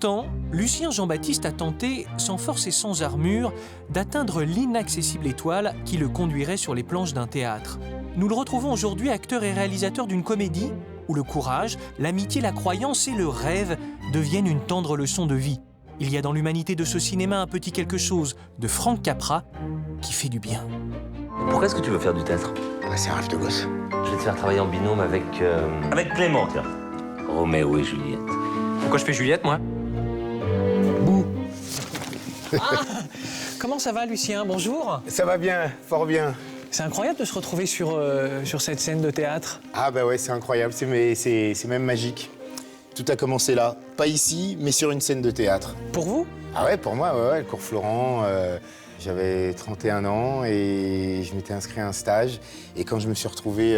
ans, Lucien Jean-Baptiste a tenté, sans force et sans armure, d'atteindre l'inaccessible étoile qui le conduirait sur les planches d'un théâtre. Nous le retrouvons aujourd'hui acteur et réalisateur d'une comédie où le courage, l'amitié, la croyance et le rêve deviennent une tendre leçon de vie. Il y a dans l'humanité de ce cinéma un petit quelque chose de Franck Capra qui fait du bien. Pourquoi est-ce que tu veux faire du théâtre? C'est un rêve de gosse. Je vais te faire travailler en binôme avec Clément, tiens. Roméo et Juliette. Pourquoi je fais Juliette, moi? Bouh. Comment ça va, Lucien? Bonjour. Ça va bien, fort bien. C'est incroyable de se retrouver sur cette scène de théâtre. Ah bah ouais, c'est incroyable, c'est même magique. Tout a commencé là, pas ici, mais sur une scène de théâtre. Pour vous? Ah ouais, pour moi, ouais, le cours Florent, j'avais 31 ans et je m'étais inscrit à un stage. Et quand je me suis retrouvé,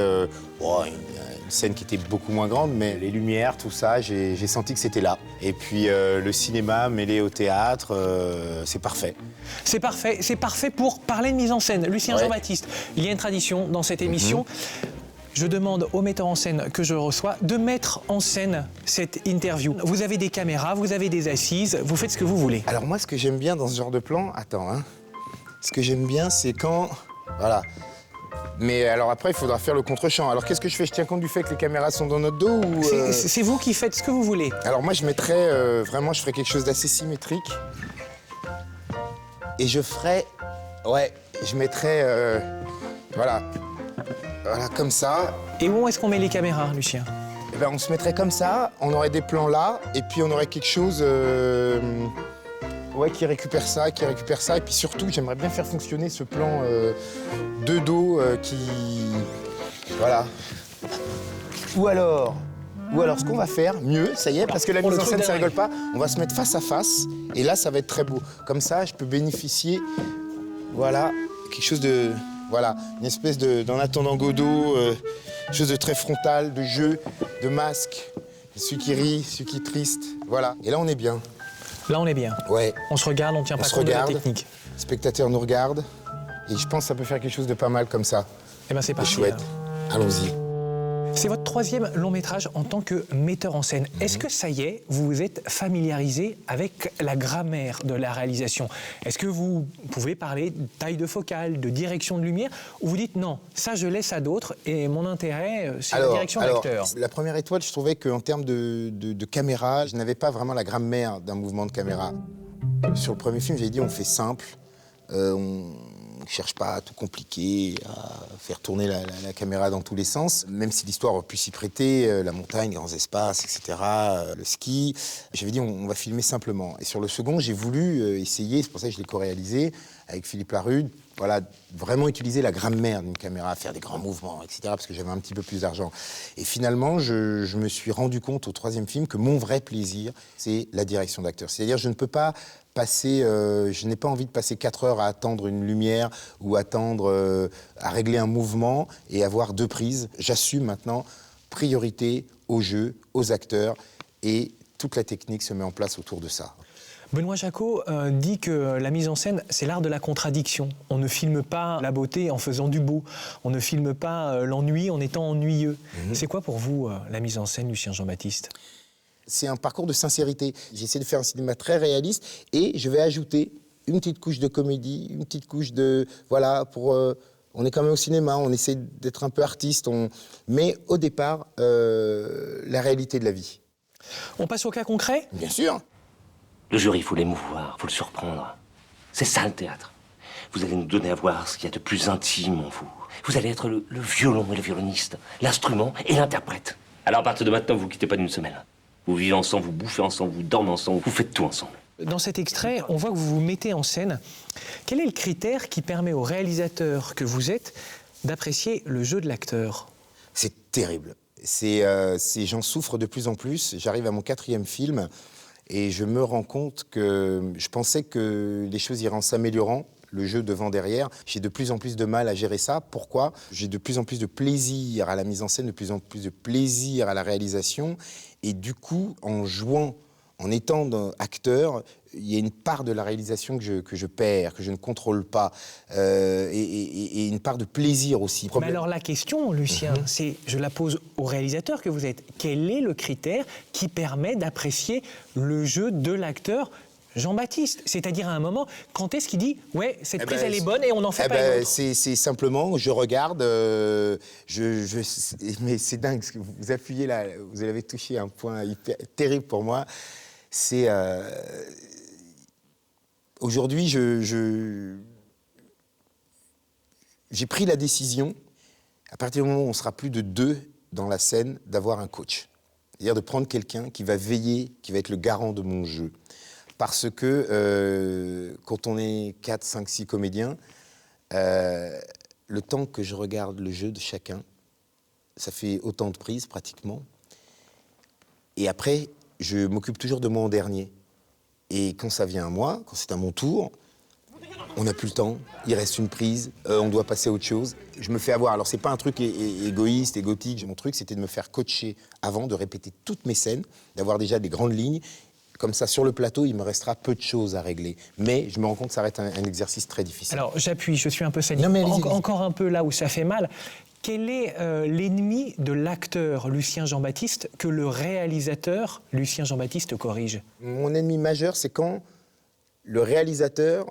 une scène qui était beaucoup moins grande, mais les lumières, tout ça, j'ai senti que c'était là. Et puis le cinéma mêlé au théâtre, c'est parfait. C'est parfait pour parler de mise en scène. Lucien Jean-Baptiste, il y a une tradition dans cette émission. Je demande au metteur en scène que je reçois de mettre en scène cette interview. Vous avez des caméras, vous avez des assises, vous faites ce que vous voulez. Alors moi, ce que j'aime bien dans ce genre de plan, ce que j'aime bien, c'est quand, voilà. Mais alors après, il faudra faire le contre-champ. Alors qu'est-ce que je fais? Je tiens compte du fait que les caméras sont dans notre dos ou C'est vous qui faites ce que vous voulez. Alors moi, je mettrais, vraiment, je ferais quelque chose d'assez symétrique. Et je ferais, je mettrais, voilà, comme ça. Et où est-ce qu'on met les caméras, Lucien? Eh ben, on se mettrait comme ça, on aurait des plans là, et puis on aurait quelque chose qui récupère ça, et puis surtout, j'aimerais bien faire fonctionner ce plan de dos qui... Voilà. Ou alors, ce qu'on va faire, mieux, ça y est, parce que la mise en scène, ça rigole pas, on va se mettre face à face, et là, ça va être très beau. Comme ça, je peux bénéficier, quelque chose de... Voilà, une espèce de, d'en attendant Godot, chose de très frontal, de jeu, de masque. Celui qui rit, celui qui est triste, voilà. Et là, on est bien. Là, on est bien. Ouais. On se regarde, on tient pas compte de la technique. Le spectateur nous regarde, et je pense que ça peut faire quelque chose de pas mal comme ça. Eh ben, c'est parti. Chouette. Allons-y. C'est votre troisième long métrage en tant que metteur en scène. Est-ce que ça y est, vous vous êtes familiarisé avec la grammaire de la réalisation? Est-ce que vous pouvez parler de taille de focale, de direction de lumière, ou vous dites non, ça je laisse à d'autres et mon intérêt, c'est la direction d'acteur? La première étoile, je trouvais qu'en termes de caméra, je n'avais pas vraiment la grammaire d'un mouvement de caméra. Sur le premier film, j'ai dit on fait simple, on ne cherche pas à tout compliquer, à faire tourner la caméra dans tous les sens, même si l'histoire aurait pu s'y prêter, la montagne, grands espaces, etc., le ski. J'avais dit on va filmer simplement. Et sur le second, j'ai voulu essayer, c'est pour ça que je l'ai co-réalisé, avec Philippe Larude, vraiment utiliser la grammaire d'une caméra, faire des grands mouvements, etc., parce que j'avais un petit peu plus d'argent. Et finalement, je me suis rendu compte au troisième film que mon vrai plaisir, c'est la direction d'acteur. C'est-à-dire, je ne peux pas je n'ai pas envie de passer 4 heures à attendre une lumière ou attendre à régler un mouvement et avoir 2 prises. J'assume maintenant priorité au jeu, aux acteurs, et toute la technique se met en place autour de ça. Benoît Jacot dit que la mise en scène, c'est l'art de la contradiction. On ne filme pas la beauté en faisant du beau. On ne filme pas l'ennui en étant ennuyeux. C'est quoi pour vous la mise en scène, Lucien Jean-Baptiste? C'est un parcours de sincérité. J'essaie de faire un cinéma très réaliste et je vais ajouter une petite couche de comédie, une petite couche de... on est quand même au cinéma, on essaie d'être un peu artiste, mais au départ, la réalité de la vie. On passe au cas concret? Bien sûr. Le jury, il faut l'émouvoir, il faut le surprendre. C'est ça le théâtre. Vous allez nous donner à voir ce qu'il y a de plus intime en vous. Vous allez être le violon et le violoniste, l'instrument et l'interprète. Alors à partir de maintenant, vous ne quittez pas d'une semaine. Vous vivez ensemble, vous bouffez ensemble, vous dormez ensemble, vous faites tout ensemble. Dans cet extrait, on voit que vous vous mettez en scène. Quel est le critère qui permet au réalisateur que vous êtes d'apprécier le jeu de l'acteur? C'est terrible. J'en souffre de plus en plus. J'arrive à mon 4e film et je me rends compte que je pensais que les choses iraient en s'améliorant, le jeu devant derrière. J'ai de plus en plus de mal à gérer ça. Pourquoi? J'ai de plus en plus de plaisir à la mise en scène, de plus en plus de plaisir à la réalisation. Et du coup, en jouant en étant acteur, il y a une part de la réalisation que je perds, que je ne contrôle pas, et une part de plaisir aussi. Mais alors la question, Lucien, je la pose au réalisateur que vous êtes. Quel est le critère qui permet d'apprécier le jeu de l'acteur Jean-Baptiste? C'est-à-dire à un moment, quand est-ce qu'il dit « Ouais, cette prise, elle est bonne et on n'en fait pas une autre » C'est simplement, je regarde, mais c'est dingue, ce que vous appuyez là, vous avez touché un point hyper terrible pour moi. C'est... Aujourd'hui, j'ai pris la décision, à partir du moment où on sera plus de 2 dans la scène, d'avoir un coach. C'est-à-dire de prendre quelqu'un qui va veiller, qui va être le garant de mon jeu. Parce que quand on est 4, 5, 6 comédiens, le temps que je regarde le jeu de chacun, ça fait autant de prises pratiquement. Et après, je m'occupe toujours de moi en dernier. Et quand ça vient à moi, quand c'est à mon tour, on n'a plus le temps, il reste une prise, on doit passer à autre chose. Je me fais avoir. Alors, c'est pas un truc égoïste, égotique. Mon truc, c'était de me faire coacher avant, de répéter toutes mes scènes, d'avoir déjà des grandes lignes. Comme ça, sur le plateau, il me restera peu de choses à régler. Mais je me rends compte que ça reste un exercice très difficile. Alors, j'appuie, je suis un peu sadique. Encore un peu là où ça fait mal. Quel est l'ennemi de l'acteur Lucien Jean-Baptiste que le réalisateur Lucien Jean-Baptiste corrige? Mon ennemi majeur, c'est quand le réalisateur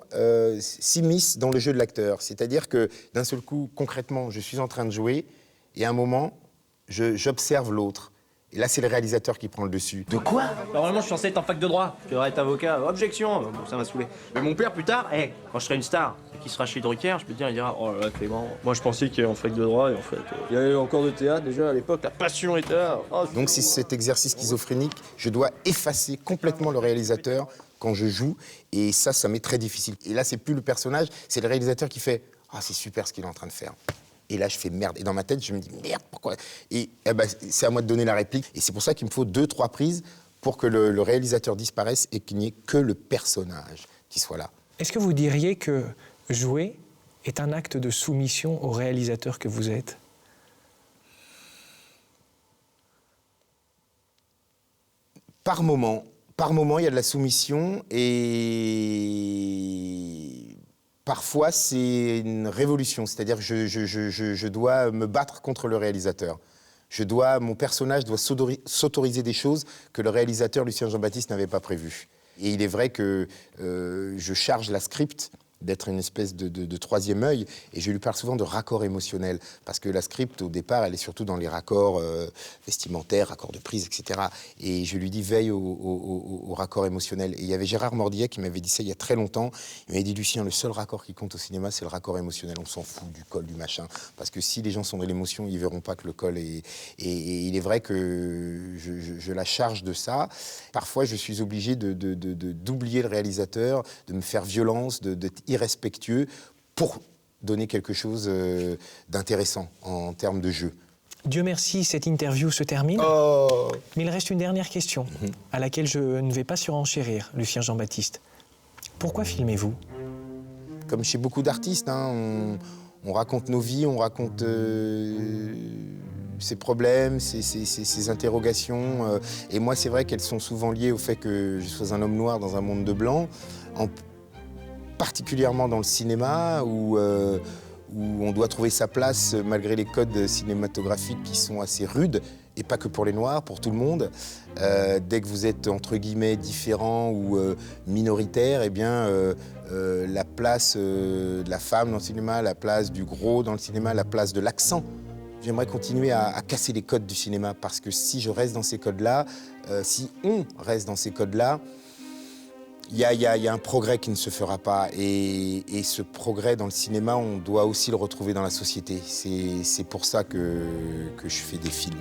s'immisce dans le jeu de l'acteur. C'est-à-dire que d'un seul coup, concrètement, je suis en train de jouer et à un moment, j'observe l'autre. Et là, c'est le réalisateur qui prend le dessus. De quoi? Normalement, je suis censé être en fac de droit. Je devrais être avocat. Objection. Bon, ça m'a saoulé. Mais mon père, plus tard, quand je serai une star, et qu'il sera chez Drucker, je peux te dire, il dira, oh là là, Clément. Moi, je pensais qu'il y avait en fac de droit, et en fait, il y avait encore de théâtre déjà à l'époque. La passion était là. Oh, donc, c'est cet exercice schizophrénique. Je dois effacer complètement le réalisateur quand je joue. Et ça m'est très difficile. Et là, c'est plus le personnage, c'est le réalisateur qui fait « Ah, c'est super ce qu'il est en train de faire ». Et là, je fais merde. Et dans ma tête, je me dis merde, pourquoi? Et c'est à moi de donner la réplique. Et c'est pour ça qu'il me faut 2, 3 prises pour que le réalisateur disparaisse et qu'il n'y ait que le personnage qui soit là. Est-ce que vous diriez que jouer est un acte de soumission au réalisateur que vous êtes? Par moment, il y a de la soumission et parfois, c'est une révolution, c'est-à-dire que je dois me battre contre le réalisateur. Mon personnage doit s'autoriser des choses que le réalisateur Lucien Jean-Baptiste n'avait pas prévues. Et il est vrai que je charge la script d'être une espèce de troisième œil, et je lui parle souvent de raccord émotionnel, parce que la script, au départ, elle est surtout dans les raccords vestimentaires, raccords de prise, etc. Et je lui dis, veille au raccord émotionnel. Et il y avait Gérard Mordier qui m'avait dit ça il y a très longtemps. Il m'avait dit, Lucien, le seul raccord qui compte au cinéma, c'est le raccord émotionnel. On s'en fout du col, du machin. Parce que si les gens sont dans l'émotion, ils verront pas que le col est... Et il est vrai que je la charge de ça. Parfois, je suis obligé d'oublier le réalisateur, de me faire violence, d'être irrespectueux pour donner quelque chose d'intéressant en termes de jeu. Dieu merci, cette interview se termine. Oh. Mais il reste une dernière question à laquelle je ne vais pas surenchérir, Lucien Jean-Baptiste. Pourquoi filmez-vous? Comme chez beaucoup d'artistes, hein, on raconte nos vies, on raconte ses problèmes, ses interrogations. Et moi, c'est vrai qu'elles sont souvent liées au fait que je sois un homme noir dans un monde de blanc. Particulièrement dans le cinéma, où on doit trouver sa place malgré les codes cinématographiques qui sont assez rudes, et pas que pour les Noirs, pour tout le monde. Dès que vous êtes, entre guillemets, différent ou minoritaire, eh bien, la place de la femme dans le cinéma, la place du gros dans le cinéma, la place de l'accent. J'aimerais continuer à casser les codes du cinéma, parce que si je reste dans ces codes-là, si on reste dans ces codes-là, il y a un progrès qui ne se fera pas, et ce progrès dans le cinéma, on doit aussi le retrouver dans la société. C'est pour ça que je fais des films.